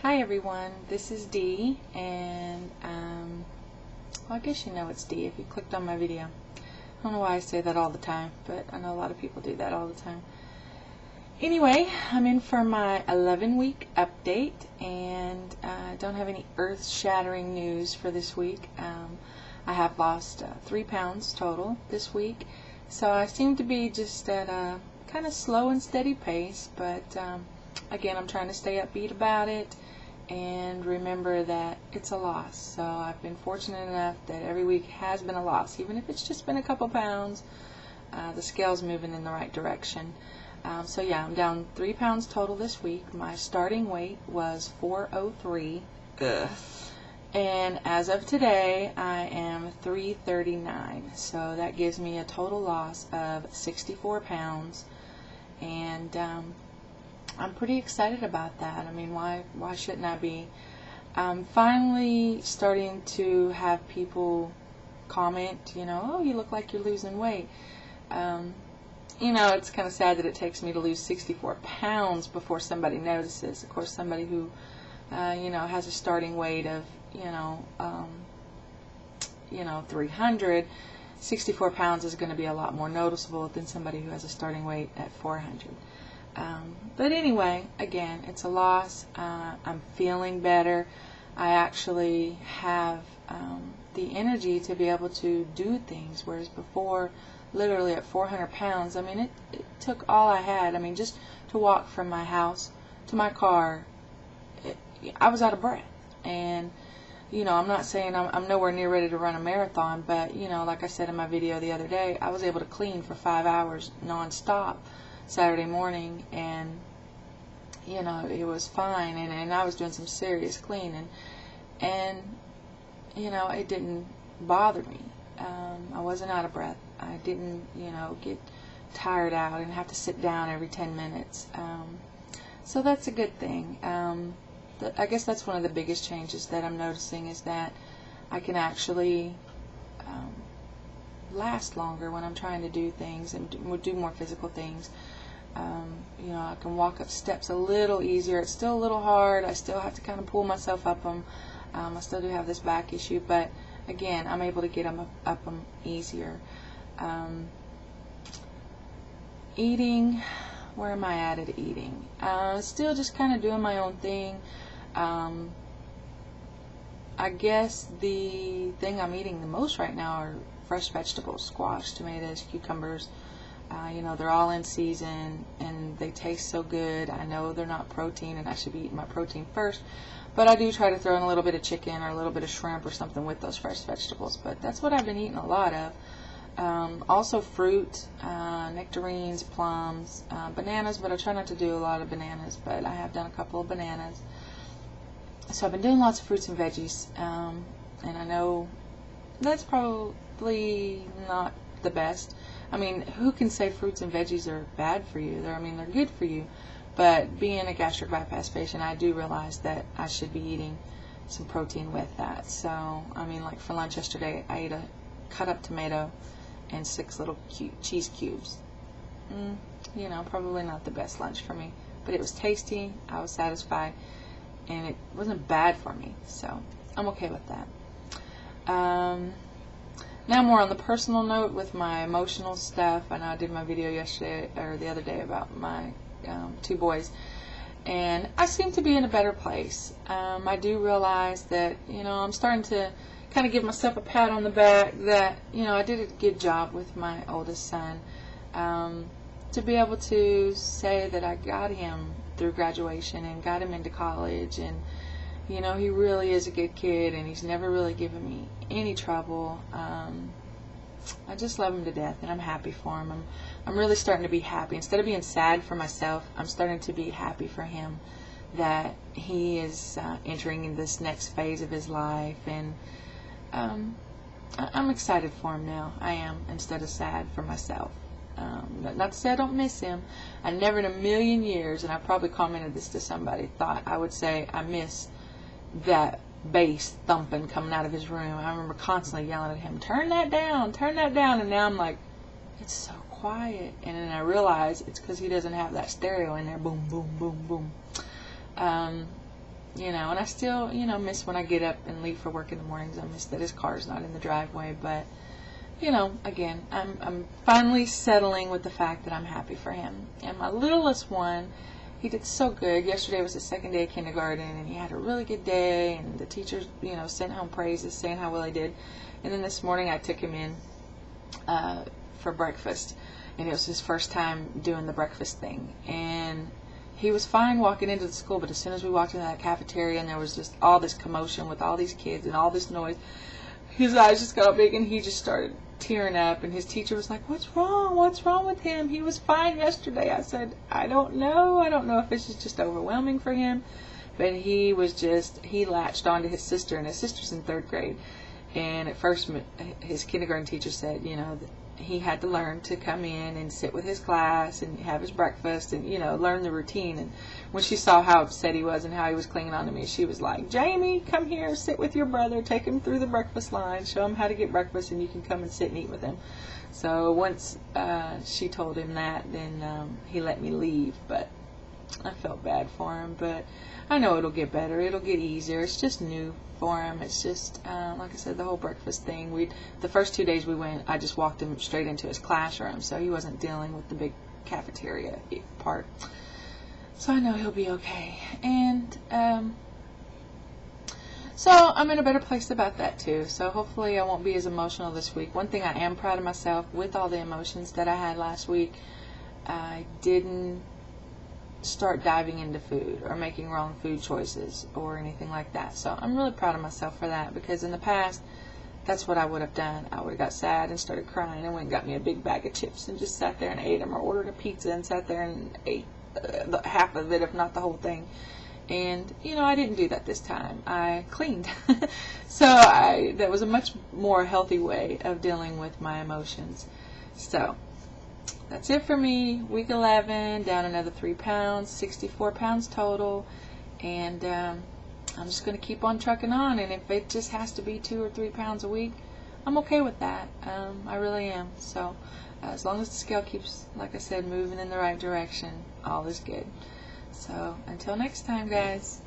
Hi everyone, this is Dee, and well, I guess you know it's Dee if you clicked on my video. I don't know why I say that all the time, but I know a lot of people do that all the time. Anyway, I'm in for my 11-week update, and I don't have any earth-shattering news for this week. I have lost 3 pounds total this week, so I seem to be just at a kind of slow and steady pace, but again, I'm trying to stay upbeat about it and remember that it's a loss. So I've been fortunate enough that every week has been a loss, even if it's just been a couple pounds. The scale's moving in the right direction. So yeah, I'm down 3 pounds total this week. My starting weight was 403. Ugh. And as of today, I am 339. So that gives me a total loss of 64 pounds. And I'm pretty excited about that. I mean, why shouldn't I be? I'm finally starting to have people comment, oh, you look like you're losing weight. It's kind of sad that it takes me to lose 64 pounds before somebody notices. Of course, somebody who, has a starting weight of, 300, 64 pounds is going to be a lot more noticeable than somebody who has a starting weight at 400. But anyway, again, it's a loss. I'm feeling better. I actually have the energy to be able to do things, whereas before, literally at 400 pounds, I mean, it took all I had. I mean, just to walk from my house to my car, I was out of breath. And, I'm not saying I'm nowhere near ready to run a marathon, but, like I said in my video the other day, I was able to clean for 5 hours nonstop Saturday morning, and it was fine, and I was doing some serious cleaning, and it didn't bother me. I wasn't out of breath. I didn't get tired out and have to sit down every 10 minutes. So that's a good thing. I guess that's one of the biggest changes that I'm noticing, is that I can actually last longer when I'm trying to do things and do more physical things. I can walk up steps a little easier. It's still a little hard. I still have to kind of pull myself up them. I still do have this back issue, but again, I'm able to get up them easier. Eating, where am I at eating? Still just kind of doing my own thing. I guess the thing I'm eating the most right now are fresh vegetables, squash, tomatoes, cucumbers. They're all in season, and they taste so good. I know they're not protein, and I should be eating my protein first, but I do try to throw in a little bit of chicken or a little bit of shrimp or something with those fresh vegetables. But that's what I've been eating a lot of. Also fruit, nectarines, plums, bananas, but I try not to do a lot of bananas, but I have done a couple of bananas. So I've been doing lots of fruits and veggies, and I know that's probably not the best. I mean, who can say fruits and veggies are bad for you? They're good for you. But being a gastric bypass patient, I do realize that I should be eating some protein with that. So, like for lunch yesterday, I ate a cut up tomato and 6 little cheese cubes. Probably not the best lunch for me. But it was tasty, I was satisfied, and it wasn't bad for me. So, I'm okay with that. Now more on the personal note with my emotional stuff. I know I did my video yesterday or the other day about my 2 boys, and I seem to be in a better place. I do realize that I'm starting to kind of give myself a pat on the back that I did a good job with my oldest son, to be able to say that I got him through graduation and got him into college, and he really is a good kid, and he's never really given me any trouble. I just love him to death, and I'm happy for him. I'm really starting to be happy. Instead of being sad for myself, I'm starting to be happy for him that he is entering in this next phase of his life, and I'm excited for him now. I am, instead of sad for myself. Not to say I don't miss him. I never in a million years, and I probably commented this to somebody, thought I would say I miss that bass thumping coming out of his room. I remember constantly yelling at him, turn that down, and now I'm like, it's so quiet. And then I realize it's because he doesn't have that stereo in there, boom, boom, boom, boom. you know, and I still, you know, miss when I get up and leave for work in the mornings. I miss that his car's not in the driveway, but, you know, again, I'm finally settling with the fact that I'm happy for him. And my littlest one, he did so good. Yesterday was his second day of kindergarten, and he had a really good day, and the teachers, you know, sent home praises saying how well he did. And then this morning I took him in for breakfast, and it was his first time doing the breakfast thing. And he was fine walking into the school, but as soon as we walked into that cafeteria and there was just all this commotion with all these kids and all this noise, his eyes just got all big and he just started tearing up, and his teacher was like, "What's wrong? What's wrong with him? He was fine yesterday." I said, I don't know if this is just overwhelming for him, but he latched on to his sister, and his sister's in 3rd grade. And at first his kindergarten teacher said, you know, that he had to learn to come in and sit with his class and have his breakfast and, you know, learn the routine. And when she saw how upset he was and how he was clinging on to me, she was like, "Jamie, come here, sit with your brother, take him through the breakfast line, show him how to get breakfast, and you can come and sit and eat with him." So once she told him that, then he let me leave. But I felt bad for him, but I know it'll get better. It'll get easier. It's just new for him. It's just, like I said, the whole breakfast thing. The first 2 days we went, I just walked him straight into his classroom, so he wasn't dealing with the big cafeteria part. So I know he'll be okay. And so I'm in a better place about that too. So hopefully I won't be as emotional this week. One thing I am proud of myself, with all the emotions that I had last week, I didn't start diving into food or making wrong food choices or anything like that. So I'm really proud of myself for that, because in the past, that's what I would have done. I would have got sad and started crying and went and got me a big bag of chips and just sat there and ate them, or ordered a pizza and sat there and ate half of it, if not the whole thing. And, you know, I didn't do that this time. I cleaned. So that was a much more healthy way of dealing with my emotions. So that's it for me. Week 11, down another 3 pounds, 64 pounds total. And I'm just going to keep on trucking on. And if it just has to be 2 or 3 pounds a week, I'm okay with that. I really am. So as long as the scale keeps, like I said, moving in the right direction, all is good. So until next time, guys.